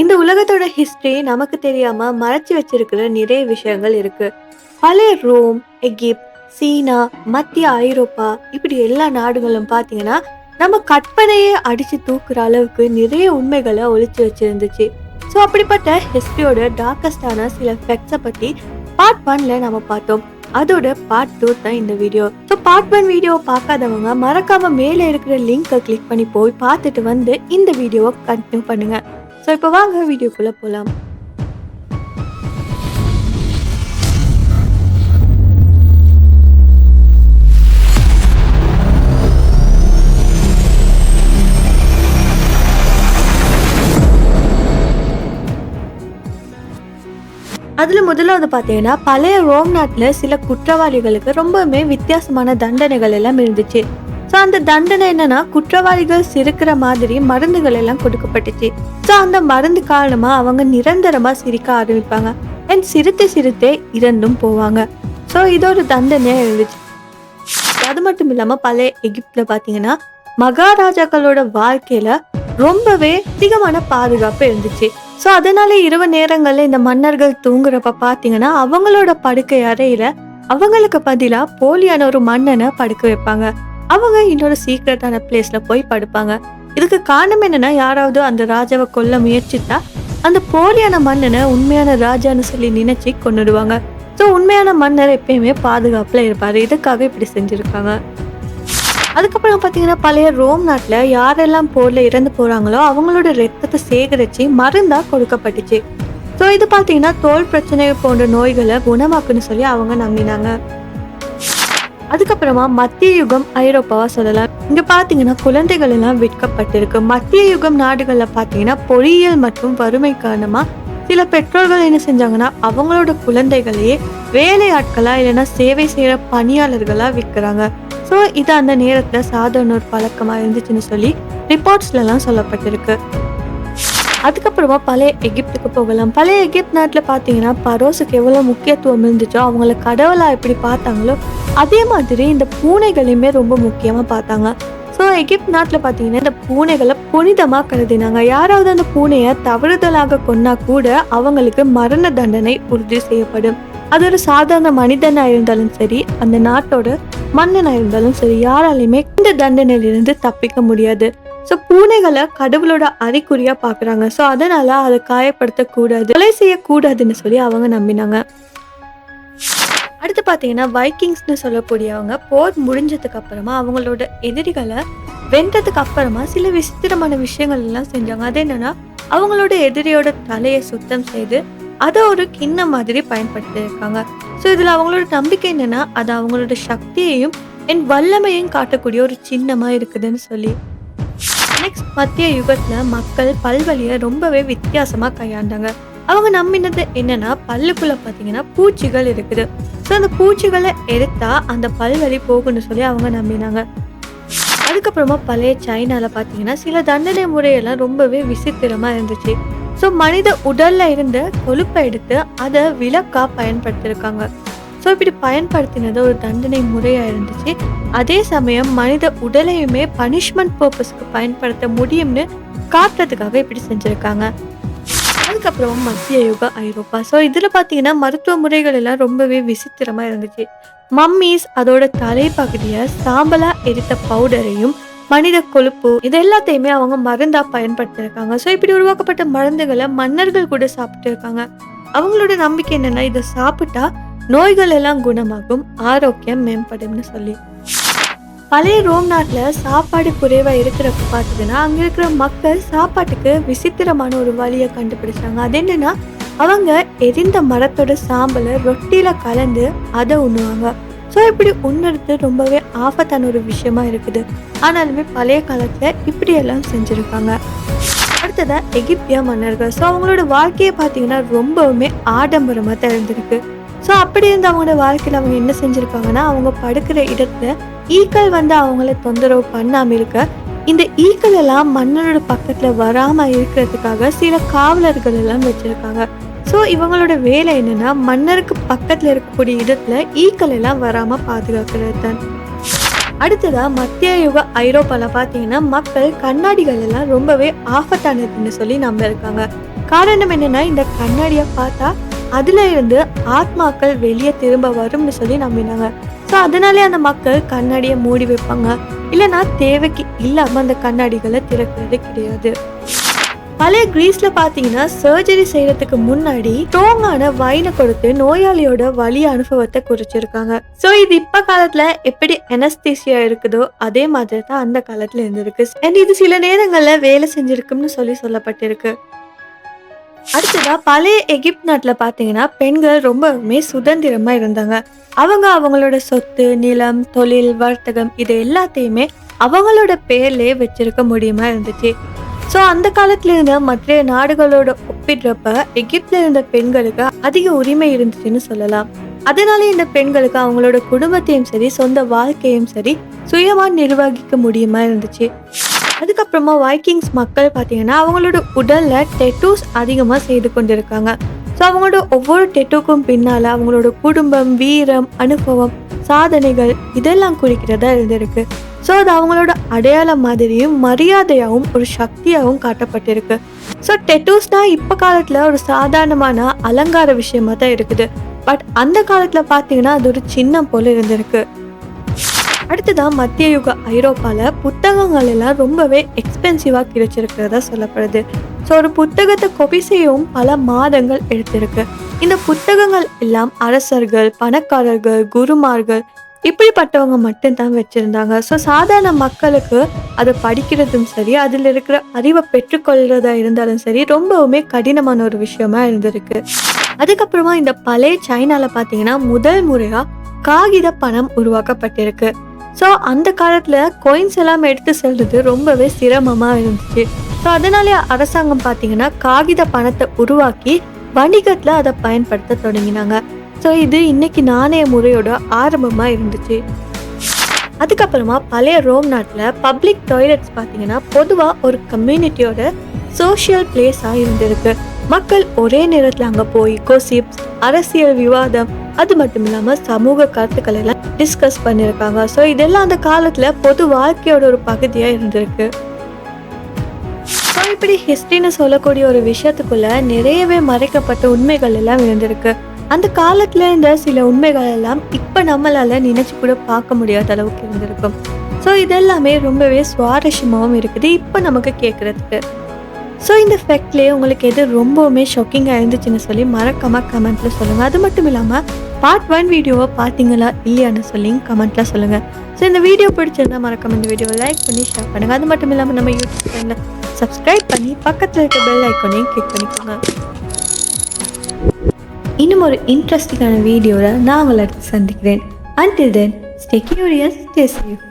இந்த உலகத்தோட ஹிஸ்டரி நமக்கு தெரியாம மறைச்சு வச்சிருக்கிற நிறைய விஷயங்கள் இருக்கு. பழைய ரோம், எகிப்த், சீனா, மத்திய ஐரோப்பா இப்படி எல்லா நாடுகளும் பார்த்தீங்கன்னா, நம்ம கற்பனையே அடிச்சு தூக்குற அளவுக்கு நிறைய உண்மைகளை ஒளிச்சு வச்சிருந்துச்சு. ஸோ அப்படிப்பட்ட ஹிஸ்டரியோட டார்க்கஸ்டான சில ஃபேக்ட்ஸை பத்தி பார்ட் 1ல நம்ம பார்த்தோம். அதோட பார்ட் 2 தான் இந்த வீடியோ. ஸோ பார்ட் 1 வீடியோ பார்க்காதவங்க மறக்காம மேலே இருக்கிற லிங்கை கிளிக் பண்ணி போய் பார்த்துட்டு வந்து இந்த வீடியோவை கண்டினியூ பண்ணுங்க. ஸோ இப்போ வாங்க வீடியோக்குள்ள போகலாம். அதுல முதலாவது பார்த்தீங்கன்னா, பழைய ரோம் நாட்டுல சில குற்றவாளிகளுக்கு ரொம்பவுமே வித்தியாசமான தண்டனைகள் எல்லாம் இருந்துச்சு. ஸோ அந்த தண்டனை என்னன்னா, குற்றவாளிகள் சிரிக்கிற மாதிரி மருந்துகள் எல்லாம் கொடுக்கப்பட்டுச்சு. ஸோ அந்த மருந்து காரணமா அவங்க நிரந்தரமா சிரிக்க ஆரம்பிப்பாங்க. அண்ட் சிரித்து சிரித்தே இறந்தும் போவாங்க. ஸோ இது ஒரு தண்டனையா இருந்துச்சு. அது மட்டும் இல்லாம பழைய எகிப்துல பாத்தீங்கன்னா, மகாராஜாக்களோட வாழ்க்கையில ரொம்பவே அதிகமான பாதுகாப்பு இருந்துச்சு. ஸோ அதனால இரவு நேரங்கள்ல இந்த மன்னர்கள் தூங்குறப்ப பாத்தீங்கன்னா, அவங்களோட படுக்கை அறையில அவங்களுக்கு பதிலா போலியான ஒரு மன்னனை படுக்க வைப்பாங்க. அவங்க இன்னொரு சீக்ரெட்டான பிளேஸ்ல போய் படுப்பாங்க. இதுக்கு காரணம் என்னன்னா, யாராவது அந்த ராஜாவை கொல்ல முயற்சித்தா அந்த போலியான மன்னனை உண்மையான ராஜான்னு சொல்லி நினைச்சு கொன்னுடுவாங்க. ஸோ உண்மையான மன்னர் எப்பயுமே பாதுகாப்புல இருப்பாரு. இதுக்காக இப்படி செஞ்சிருக்காங்க. அதுக்கப்புறம் பார்த்தீங்கன்னா, பழைய ரோம் நாட்டில் யாரெல்லாம் போர்ல இறந்து போறாங்களோ அவங்களோட ரத்தத்தை சேகரித்து மருந்தா கொடுக்கப்பட்டுச்சு. ஸோ இது பார்த்தீங்கன்னா, தோல் பிரச்சனை போன்ற நோய்களை குணமாக்குன்னு சொல்லி அவங்க நம்பினாங்க. அதுக்கப்புறமா மத்திய யுகம் ஐரோப்பாவா சொல்லலாம். இங்க பாத்தீங்கன்னா குழந்தைகள் எல்லாம் விற்கப்பட்டிருக்கு. மத்திய யுகம் நாடுகள்ல பாத்தீங்கன்னா, பொறியியல் மற்றும் வறுமை காரணமா சில பெற்றோர்கள் என்ன செஞ்சாங்கன்னா, அவங்களோட குழந்தைகளையே வேலையாட்களா இல்லைன்னா சேவை செய்யற பணியாளர்களா விற்கிறாங்க. ஸோ இது அந்த நேரத்துல சாதாரண ஒரு பழக்கமா இருந்துச்சுன்னு சொல்லி ரிப்போர்ட்ஸ்ல எல்லாம் சொல்லப்பட்டிருக்கு. அதுக்கப்புறமா பழைய எகிப்துக்கு போகலாம். பழைய எகிப்த் நாட்டுல பாத்தீங்கன்னா, பரோஸுக்கு எவ்வளவு முக்கியத்துவம் இருந்துச்சோ, அவங்கள கடவுளா எப்படி பார்த்தாங்களோ அதே மாதிரி இந்த பூனைகளையுமே ரொம்ப முக்கியமா பார்த்தாங்க. ஸோ எகிப்த் நாட்டில் பார்த்தீங்கன்னா, இந்த பூனைகளை புனிதமாக கருதினாங்க. யாராவது அந்த பூனையை தவறுதலாக கொன்னா கூட அவங்களுக்கு மரண தண்டனை உறுதி செய்யப்படும். அது ஒரு சாதாரண மனிதனாக இருந்தாலும் சரி, அந்த நாட்டோட மன்னனாக இருந்தாலும் சரி, யாராலையுமே இந்த தண்டனையிலிருந்து தப்பிக்க முடியாது. ஸோ பூனைகளை கடவுளோட அறிகுறியா பார்க்குறாங்க. ஸோ அதனால அதை காயப்படுத்தக்கூடாது, கொலை செய்யக்கூடாதுன்னு சொல்லி அவங்க நம்பினாங்க. அடுத்து பார்த்தீங்கன்னா, வைக்கிங்ஸ்னு சொல்லக்கூடியவங்க போர் முடிஞ்சதுக்கு அப்புறமா அவங்களோட எதிரிகளை வென்றதுக்கு அப்புறமா சில விசித்திரமான விஷயங்கள் எல்லாம் செஞ்சாங்க. அது என்னன்னா, அவங்களோட எதிரியோட தலையை சுத்தம் செய்து அதை ஒரு கிண்ண மாதிரி பயன்படுத்தி இருக்காங்க. ஸோ இதுல அவங்களோட நம்பிக்கை என்னன்னா, அது அவங்களோட சக்தியையும் என் வல்லமையும் காட்டக்கூடிய ஒரு சின்னமா இருக்குதுன்னு சொல்லி. நெக்ஸ்ட், மத்திய யுகத்துல மக்கள் பல்வலியை ரொம்பவே வித்தியாசமா கையாண்டாங்க. அவங்க நம்பினது என்னன்னா, பல்லுக்குள்ள பாத்தீங்கன்னா பூச்சிகள் இருக்குது. ஸோ அந்த பூச்சிகளை எடுத்தா அந்த பல்வலி போகும்னு சொல்லி அவங்க நம்பினாங்க. அதுக்கப்புறமா பழைய சைனால பாத்தீங்கன்னா, சில தண்டனை முறையெல்லாம் ரொம்பவே விசித்திரமா இருந்துச்சு. ஸோ மனித உடல்ல இருந்த கொழுப்பை எடுத்து அதை விளக்கா பயன்படுத்திருக்காங்க. ஸோ இப்படி பயன்படுத்தினது ஒரு தண்டனை முறையா இருந்துச்சு. அதே சமயம் மனித உடலையுமே பனிஷ்மெண்ட் பர்பஸ்க்கு பயன்படுத்த முடியும்னு காட்டுறதுக்காக இப்படி செஞ்சிருக்காங்க. அதுக்கப்புறம் மத்திய யுக ஐரோப்பா. ஸோ இதில் பார்த்தீங்கன்னா, மருத்துவ முறைகள் எல்லாம் ரொம்பவே விசித்திரமா இருந்துச்சு. மம்மீஸ் அதோட தலைப்பகுதியை சாம்பலா எரித்த பவுடரையும் மனித கொழுப்பு இது எல்லாத்தையுமே அவங்க மருந்தா பயன்படுத்திருக்காங்க. ஸோ இப்படி உருவாக்கப்பட்ட மருந்துகளை மன்னர்கள் கூட சாப்பிட்டு இருக்காங்க. அவங்களோட நம்பிக்கை என்னன்னா, இதை சாப்பிட்டா நோய்கள் எல்லாம் குணமாகும், ஆரோக்கியம் மேம்படும்னு சொல்லி. பழைய ரோம் நாட்டில் சாப்பாடு குறைவா இருக்கிறப்ப பார்த்தீங்கன்னா, அங்கே இருக்கிற மக்கள் சாப்பாட்டுக்கு விசித்திரமான ஒரு வழியை கண்டுபிடிச்சாங்க. அது என்னன்னா, அவங்க எரிந்த மரத்தோட சாம்பலை ரொட்டியில கலந்து அதை உண்ணுவாங்க. ஸோ இப்படி உண்ணுறது ரொம்பவே ஆபத்தான ஒரு விஷயமா இருக்குது. ஆனாலுமே பழைய காலத்துல இப்படியெல்லாம் செஞ்சிருக்காங்க. அடுத்ததா எகிப்திய மன்னர்கள். ஸோ அவங்களோட வாழ்க்கையை பார்த்தீங்கன்னா ரொம்பவுமே ஆடம்பரமா தான் இருந்திருக்கு. ஸோ அப்படி இருந்த அவங்களோட வாழ்க்கையில் அவங்க என்ன செஞ்சிருக்காங்கன்னா, அவங்க படுக்கிற இடத்துல ஈக்கள் வந்து அவங்கள தொந்தரவு பண்ணாம இருக்க, இந்த ஈக்கள் எல்லாம் மன்னரோட பக்கத்துல வராம இருக்கிறதுக்காக சில காவலர்கள் எல்லாம் வச்சிருக்காங்க. ஸோ இவங்களோட வேலை என்னன்னா, மன்னருக்கு பக்கத்துல இருக்கக்கூடிய இடத்துல ஈக்கள் எல்லாம் வராம பாதுகாக்கிறது தான். அடுத்ததா மத்திய யுக ஐரோப்பால பார்த்தீங்கன்னா, மக்கள் கண்ணாடிகள் எல்லாம் ரொம்பவே ஆபத்தானதுன்னு சொல்லி நம்ப இருக்காங்க. காரணம் என்னன்னா, இந்த கண்ணாடியை பார்த்தா அதுல இருந்து ஆத்மாக்கள் வெளியே திரும்ப வரும்னு சொல்லி நம்பினாங்க. ஸோ அதனாலே அந்த மக்கள் கண்ணாடியை மூடி வைப்பாங்க, இல்லைன்னா தேவைக்கு இல்லாம அந்த கண்ணாடிகளை திறக்கிறது கிடையாது. பழைய கிரீஸ்ல பாத்தீங்கன்னா சர்ஜரி செய்யறதுக்கு முன்னாடி ஸ்ட்ராங்கான வைனை கொடுத்து நோயாளியோட வலி அனுபவத்தை குறிச்சிருக்காங்க. ஸோ இது இப்ப காலத்துல எப்படி அனஸ்தீசியா இருக்குதோ அதே மாதிரி தான் அந்த காலத்துல இருந்திருக்கு. அண்ட் இது சில நேரங்கள்ல வேலை செஞ்சிருக்குன்னு சொல்லப்பட்டிருக்கு. அடுத்ததா பழைய எகிப்த் நாட்டுல பாத்தீங்கன்னா பெண்கள் ரொம்பவுமே சுதந்திரமா இருந்தாங்க. அவங்க அவங்களோட சொத்து, நிலம், தொழில், வர்த்தகம் இது எல்லாத்தையுமே அவங்களோட பேர்லயே வச்சிருக்க முடியுமா இருந்துச்சு. ஸோ அந்த காலத்துல இருந்த மற்ற நாடுகளோட ஒப்பிடுறப்ப எகிப்துல இருந்த பெண்களுக்கு அதிக உரிமை இருந்துச்சுன்னு சொல்லலாம். அதனால இந்த பெண்களுக்கு அவங்களோட குடும்பத்தையும் சரி சொந்த வாழ்க்கையும் சரி சுயமா நிர்வகிக்க முடியுமா இருந்துச்சு. அதுக்கப்புறமா வைக்கிங்ஸ் மக்கள் பார்த்தீங்கன்னா அவங்களோட உடல்ல டெட்டூஸ் அதிகமாக செய்து கொண்டிருக்காங்க. ஸோ அவங்களோட ஒவ்வொரு டெட்டூக்கும் பின்னால அவங்களோட குடும்பம், வீரம், அனுபவம், சாதனைகள் இதெல்லாம் குறிக்கிறதா இருந்திருக்கு. ஸோ அது அவங்களோட அடையாளம் மாதிரியும் மரியாதையாகவும் ஒரு சக்தியாகவும் காட்டப்பட்டிருக்கு. ஸோ டெட்டூஸ்னா இப்போ காலத்தில் ஒரு சாதாரணமான அலங்கார விஷயமா தான் இருக்குது. பட் அந்த காலத்தில் பார்த்தீங்கன்னா அது ஒரு சின்னம் போல இருந்திருக்கு. அடுத்ததான் மத்திய யுக ஐரோப்பாவில் புத்தகங்கள் எல்லாம் ரொம்பவே எக்ஸ்பென்சிவாக கிடைச்சிருக்கிறதா சொல்லப்படுது. ஸோ ஒரு புத்தகத்தை கொபி செய்யவும் பல மாதங்கள் எடுத்திருக்கு. இந்த புத்தகங்கள் எல்லாம் அரசர்கள், பணக்காரர்கள், குருமார்கள் இப்படிப்பட்டவங்க மட்டும்தான் வச்சிருந்தாங்க. ஸோ சாதாரண மக்களுக்கு அதை படிக்கிறதும் சரி, அதில் இருக்கிற அறிவை பெற்றுக்கொள்றதா இருந்தாலும் சரி ரொம்பவுமே கடினமான ஒரு விஷயமா இருந்திருக்கு. அதுக்கப்புறமா இந்த பழைய சைனால பார்த்தீங்கன்னா முதல் முறையா காகித பணம் உருவாக்கப்பட்டிருக்கு. ஸோ அந்த காலத்துல காயின்ஸ் எல்லாம் எடுத்து செல்றது ரொம்பவே சிரமமா இருந்துச்சு. ஸோ அதனாலே அரசாங்கம் பார்த்தீங்கன்னா காகித பணத்தை உருவாக்கி வணிகத்துல அதை பயன்படுத்த தொடங்கினாங்க. ஸோ இது இன்னைக்கு நாணய முறையோட ஆரம்பமா இருந்துச்சு. அதுக்கப்புறமா பழைய ரோம் நாட்டில் பப்ளிக் டாய்லெட்ஸ் பார்த்தீங்கன்னா பொதுவாக ஒரு கம்யூனிட்டியோட சோஷியல் பிளேஸாக இருந்திருக்கு. மக்கள் ஒரே நேரத்தில் அங்கே போய் கோசிப்ஸ், அரசியல் விவாதம், அது மட்டும் இல்லாமல் சமூக கருத்துக்களை எல்லாம் டிஸ்கஸ் பண்ணியிருக்காங்க. ஸோ இதெல்லாம் அந்த காலத்தில் பொது வாழ்க்கையோட ஒரு பகுதியாக இருந்திருக்கு. ஸோ இப்படி ஹிஸ்ட்ரின்னு சொல்லக்கூடிய ஒரு விஷயத்துக்குள்ள நிறையவே மறைக்கப்பட்ட உண்மைகள் எல்லாம் இருந்திருக்கு. அந்த காலத்துல இருந்த சில உண்மைகள் எல்லாம் இப்ப நம்மளால நினைச்சு கூட பார்க்க முடியாத அளவுக்கு இருந்திருக்கும். ஸோ இதெல்லாமே ரொம்பவே சுவாரஸ்யமாகவும் இருக்குது இப்ப நமக்கு கேட்கறதுக்கு. ஸோ இந்த ஃபேக்ட்லேயே உங்களுக்கு எது ரொம்பவுமே ஷாக்கிங்காக இருந்துச்சுன்னு சொல்லி மறக்காம கமெண்ட்ல சொல்லுங்க. அது மட்டும் இல்லாம பார்ட் 1 வீடியோவை பார்த்தீங்களா இல்லையான்னு சொல்லி கமெண்ட்ல சொல்லுங்க. ஸோ இந்த வீடியோ பிடிச்சிருந்தா மறக்காம இந்த வீடியோவை லைக் பண்ணி ஷேர் பண்ணுங்க. அது மட்டும் இல்லாமல் நம்ம யூடியூப் சேனலை சப்ஸ்கிரைப் பண்ணி பக்கத்தில் இருக்க பெல் ஐக்கானையும் கிளிக் பண்ணிக்கோங்க. இன்னும் ஒரு இன்ட்ரெஸ்டிங்கான வீடியோவில் நான் உங்களை அடுத்து சந்திக்கிறேன். Until then, stay curious, stay safe.